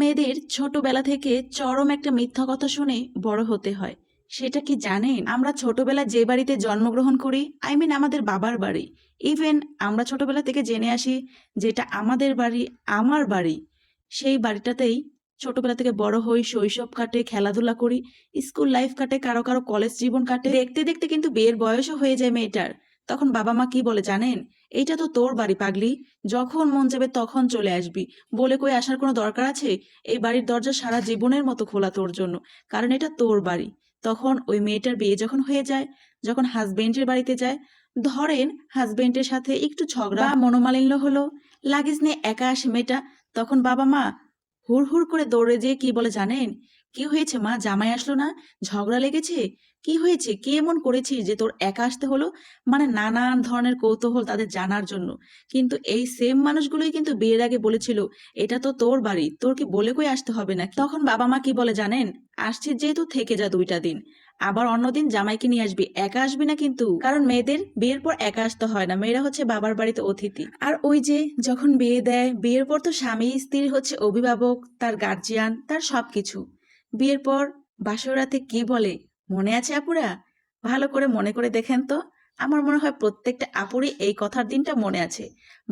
মেয়েদের ছোটবেলা থেকে চরম একটা মিথ্যা কথা শুনে বড় হতে হয়। সেটা কি জানেন? আমরা ছোটবেলায় যে বাড়িতে জন্মগ্রহণ করি, আমাদের বাবার বাড়ি, ইভেন আমরা ছোটবেলা থেকে জেনে আসি যেটা আমাদের বাড়ি, আমার বাড়ি, সেই বাড়িটাতেই ছোটবেলা থেকে বড় হই, শৈশব কাটে, খেলাধুলা করি, স্কুল লাইফ কাটে, কারো কারো কলেজ জীবন কাটে। দেখতে দেখতে কিন্তু বিয়ের বয়সও হয়ে যায় মেয়েটার। তখন বাবা মা কি বলে জানেন? এইটা তো তোর বাড়ি পাগলি, যখন মন যাবে তখন চলে আসবি। বলে কই আসার কোনো দরকার আছে? এই বাড়ির দরজা সারা জীবনের মতো খোলা তোর জন্য, কারণ এটা তোর বাড়ি। তখন ওই মেয়েটার বিয়ে যখন হয়ে যায়, যখন হাজবেন্ডের বাড়িতে যায়, ধরেন হাজবেন্ডের সাথে একটু ঝগড়া বা মনোমালিন্য হলো, লাগেজ নিয়ে একা আসে মেয়েটা, তখন বাবা মা হুড় হুড় করে দৌড়ে যেয়ে কি বলে জানেন? কি হয়েছে মা, জামাই আসলো না? ঝগড়া লেগেছে? কি হয়েছে, কি এমন করেছিস যে তোর একা আসতে হলো? মানে নানান ধরনের কৌতূহল তাদের জানার জন্য। কিন্তু এই সেম মানুষগুলোই কিন্তু বিয়ের আগে বলেছিল এটা তো তোর বাড়ি, তোর কি বলে কই আসতে হবে না? তখন বাবা মা কি বলে জানেন? আসছিস যেহেতু থেকে যা 2টা দিন, আবার অন্যদিন জামাইকে নিয়ে আসবি, একা আসবি না কিন্তু। কারণ মেয়েদের বিয়ের পর একা আসতে হয় না, মেয়েরা হচ্ছে বাবার বাড়িতে অতিথি। আর ওই যে যখন বিয়ে দেয়, বিয়ের পর তো স্বামী স্ত্রী হচ্ছে অভিভাবক, তার গার্জিয়ান, তার সবকিছু। বিয়ের পর বাসর রাতে কি বলে মনে আছে আপুরা? ভালো করে মনে করে দেখেন তো। আমার মনে হয় প্রত্যেকটা আপুরই এই কথার দিনটা মনে আছে।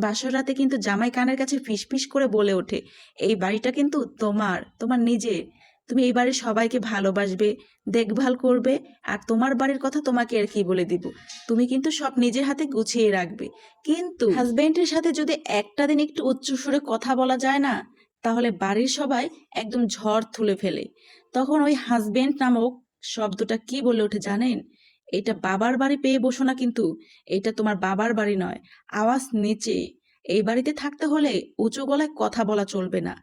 বাসর রাতে কিন্তু জামাই কানের কাছে ফিসফিস করে বলে ওঠে, এই বাড়িটা কিন্তু তোমার, তোমার নিজের। তুমি এই বাড়ির সবাইকে ভালোবাসবে, দেখভাল করবে, আর তোমার বাড়ির কথা তোমাকে আর কি বলে দিব। তুমি কিন্তু সব নিজের হাতে গুছিয়ে রাখবে। কিন্তু হাজবেন্ডের সাথে যদি একটা দিন একটু উচ্চ সুরে কথা বলা যায় না, তাহলে বাড়ির সবাই একদম ঝড় তুলে ফেলে। তখন ওই হাজবেন্ড নামক শব্দটা কি বলে ওঠে জানেন? এটা বাবার বাড়ি পেয়ে বসো না কিন্তু, এটা তোমার বাবার বাড়ি নয়, আওয়াজ নিচে। এই বাড়িতে থাকতে হলে উঁচু গলায় কথা বলা চলবে না।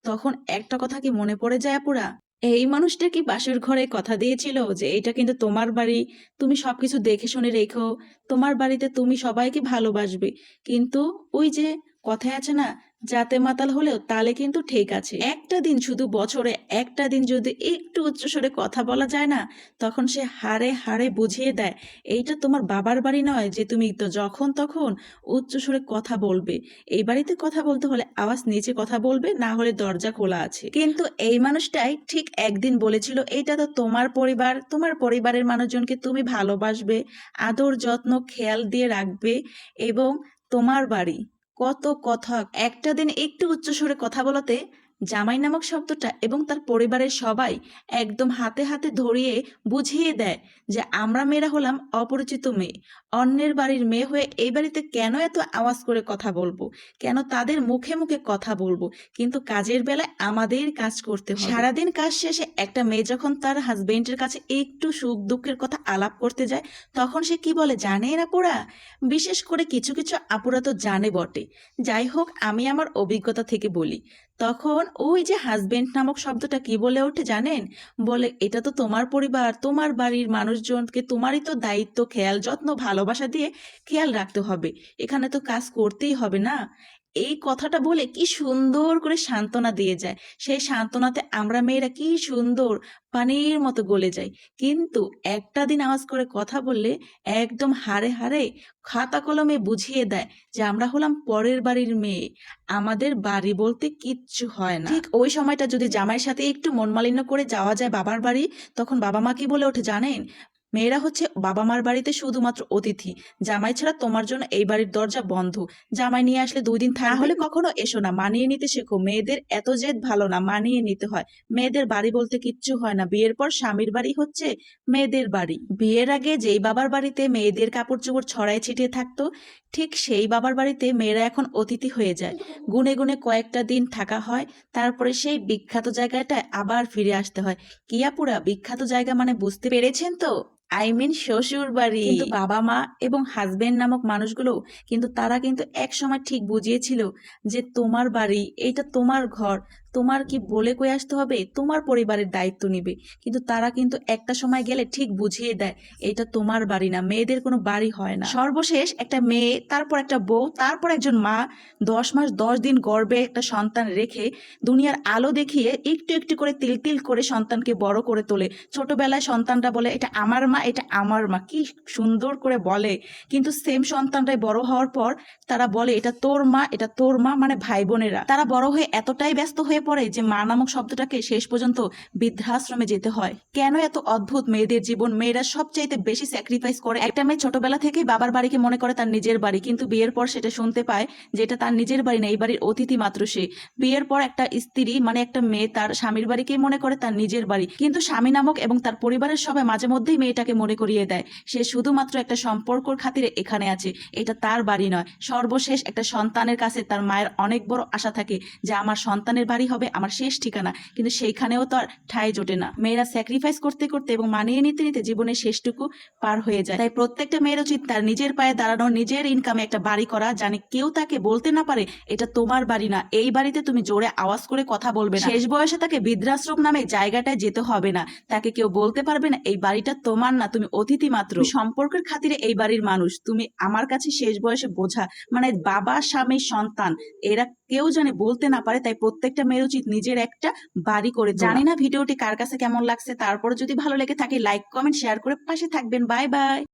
তখন একটা কথা কি মনে পড়ে যায় আপুরা? এই মানুষটা কি বাসর ঘরে কথা দিয়েছিল যে এটা কিন্তু তোমার বাড়ি, তুমি সবকিছু দেখে শুনে রেখো, তোমার বাড়িতে তুমি সবাইকে ভালোবাসবে। কিন্তু ওই যে কথায় আছে না, যাতে মাতাল হলেও তালে কিন্তু ঠিক আছে। একটা দিন, শুধু বছরে একটা দিন যদি একটু উচ্চস্বরে কথা বলা যায় না, তখন সে হাড়ে হাড়ে বুঝিয়ে দেয় এইটা তোমার বাবার বাড়ি নয় যে তুমি তো যখন তখন উচ্চস্বরে কথা বলবে। এই বাড়িতে কথা বলতে হলে আওয়াজ নিচে কথা বলবে, না হলে দরজা খোলা আছে। কিন্তু এই মানুষটাই ঠিক একদিন বলেছিল এইটা তো তোমার পরিবার, তোমার পরিবারের মানুষজনকে তুমি ভালোবাসবে, আদর যত্ন খেয়াল দিয়ে রাখবে, এবং তোমার বাড়ি। কত কথা! একটা দিন একটু উচ্চস্বরে কথা বলাতে জামাই নামক শব্দটা এবং তার পরিবারের সবাই একদম হাতে হাতে ধরিয়ে বুঝিয়ে দেয় যে আমরা মেয়েরা হলাম অপরিচিত মেয়ে, অন্যের বাড়ির মেয়ে হয়ে এই বাড়িতে কেন এত আওয়াজ করে কথা বলবো, কেন তাদের মুখে মুখে কথা বলবো? কিন্তু কাজের বেলায় আমাদের কাজ করতে হবে। সারাদিন কাজ শেষে একটা মেয়ে যখন তার হাজবেন্ডের কাছে একটু সুখ দুঃখের কথা আলাপ করতে যায়, তখন সে কি বলে জানেন আপুরা? বিশেষ করে কিছু কিছু আপুরা তো জানে বটে। যাই হোক, আমি আমার অভিজ্ঞতা থেকে বলি। তখন ওই যে হাজবেন্ড নামক শব্দটা কি বলে ওঠে জানেন? বলে এটা তো তোমার পরিবার, তোমার বাড়ির মানুষজনকে তোমারই তো দায়িত্ব, খেয়াল যত্ন ভালোবাসা দিয়ে খেয়াল রাখতে হবে, এখানে তো কাজ করতেই হবে না। এই কথাটা বলে কি সুন্দর করে সান্ত্বনা দিয়ে যায়। সেই সান্ত্বনাতে আমরা মেয়েরা কি সুন্দর পানির মতো গলে যাই। কিন্তু একটা দিন আওয়াজ করে কথা বললে একদম হাড়ে হাড়ে খাতা কলমে বুঝিয়ে দেয় যে আমরা হলাম পরের বাড়ির মেয়ে, আমাদের বাড়ি বলতে কিচ্ছু হয় না। ঠিক ওই সময়টা যদি জামাইয়ের সাথে একটু মনমালিন্য করে যাওয়া যায় বাবার বাড়ি, তখন বাবা মা কি বলে ওঠে জানেন? মেয়েরা হচ্ছে বাবা মার বাড়িতে শুধুমাত্র অতিথি, জামাই ছাড়া তোমার জন্য এই বাড়ির দরজা বন্ধ। জামাই নিয়ে আসলে 2 দিন থাকবে, হলে কখনো এসো না, মানিয়ে নিতে শেখো। মেয়েদের এত জেদ ভালো না, মানিয়ে নিতে হয়। মেয়েদের বাড়ি বলতে কিচ্ছু হয় না, বিয়ের পর স্বামীর বাড়ি হচ্ছে মেয়েদের বাড়ি। বিয়ের আগে যেই বাবার বাড়িতে মেয়েদের কাপড় চোপড় ছড়ায় ছিটিয়ে থাকতো, ঠিক সেই বাবার বাড়িতে মেয়েরা এখন অতিথি হয়ে যায়। গুনে গুনে কয়েকটা দিন থাকা হয়, তারপরে সেই বিখ্যাত জায়গাটায় আবার ফিরে আসতে হয়। কি আপুরা, বিখ্যাত জায়গা মানে বুঝতে পেরেছেন তো? শ্বশুর বাড়ি। কিন্তু বাবা মা এবং হাজবেন্ড নামক মানুষগুলো কিন্তু তারা কিন্তু এক সময় ঠিক বুঝিয়েছিল যে তোমার বাড়ি, এটা তোমার ঘর, তোমার কি বলে কই আসতে হবে, তোমার পরিবারের দায়িত্ব নিবে। কিন্তু তারা কিন্তু একটা সময় গেলে ঠিক বুঝিয়ে দেয় এটা তোমার বাড়ি না, মেয়েদের কোনো বাড়ি হয় না। সর্বশেষ একটা মেয়ে, তারপর একটা বউ, তারপর একজন মা 10 মাস 10 দিন গর্ভে একটা সন্তান রেখে দুনিয়ার আলো দেখিয়ে একটু একটু করে তিল তিল করে সন্তানকে বড় করে তোলে। ছোটবেলায় সন্তানটা বলে এটা আমার মা, এটা আমার মা, কি সুন্দর করে বলে। কিন্তু সেম সন্তানটাই বড় হওয়ার পর তারা বলে এটা তোর মা, এটা তোর মা, মানে ভাই বোনেরা তারা বড় হয়ে এতটাই ব্যস্ত হয়ে পড়ে যে মা নামক শব্দটাকে শেষ পর্যন্ত বৃদ্ধাশ্রমে যেতে হয়। কেন এত অদ্ভুত মেয়েদের জীবন? মেয়েরা সবচাইতে বেশি স্যাক্রিফাইস করে। একটা মেয়ে ছোটবেলা থেকেই বাবার বাড়িকে মনে করে তার নিজের বাড়ি, কিন্তু বিয়ের পর সেটা শুনতে পায় যে এটা তার নিজের বাড়ি না, এই বাড়ির অতিথি মাত্র সে। বিয়ের পর একটা স্ত্রী মানে একটা মেয়ে তার স্বামীর বাড়িকেই মনে করে তার নিজের বাড়ি, কিন্তু স্বামী নামক এবং তার পরিবারের সবাই মাঝে মধ্যেই মেয়েটাকে মনে করিয়ে দেয় সে শুধুমাত্র একটা সম্পর্কর খাতিরে এখানে আছে, এটা তার বাড়ি নয়। সর্বশেষ একটা সন্তানের কাছে তার মায়ের অনেক বড় আশা থাকে যে আমার সন্তানের বাড়ি হবে আমার শেষ ঠিকানা, কিন্তু সেইখানেও তো আর ঠাঁই জোটে না। মেয়েরা স্যাক্রিফাইস করতে করতে এবং মানিয়ে নিতে নিতে জীবনের শেষটুকু পার হয়ে যায়। তাই প্রত্যেকটা মেয়ের উচিত তার নিজের পায়ে দাঁড়ানো, নিজের ইনকামে একটা বাড়ি করা, জানি কেউ তাকে বলতে না পারে এটা তোমার বাড়ি না, এই বাড়িতে তুমি জোরে আওয়াজ করে কথা বলবে না। শেষ বয়সে তাকে বৃদ্ধাশ্রম নামে জায়গাটায় যেতে হবে না, তাকে কেউ বলতে পারবে না এই বাড়িটা তোমার না, তুমি অতিথি মাত্র। সম্পর্কের খাতিরে এই বাড়ির মানুষ, তুমি আমার কাছে শেষ বয়সে বোঝা। মানে বাবা স্বামী সন্তান এরা কেউ জানে বলতে না পারে। তাই প্রত্যেকটা মেয়ের উচিত নিজের একটা বাড়ি করে তোলা। জানি না ভিডিওটি কার কাছে কেমন লাগছে, তারপর যদি ভালো লেগে থাকে লাইক কমেন্ট শেয়ার করে পাশে থাকবেন। Bye bye.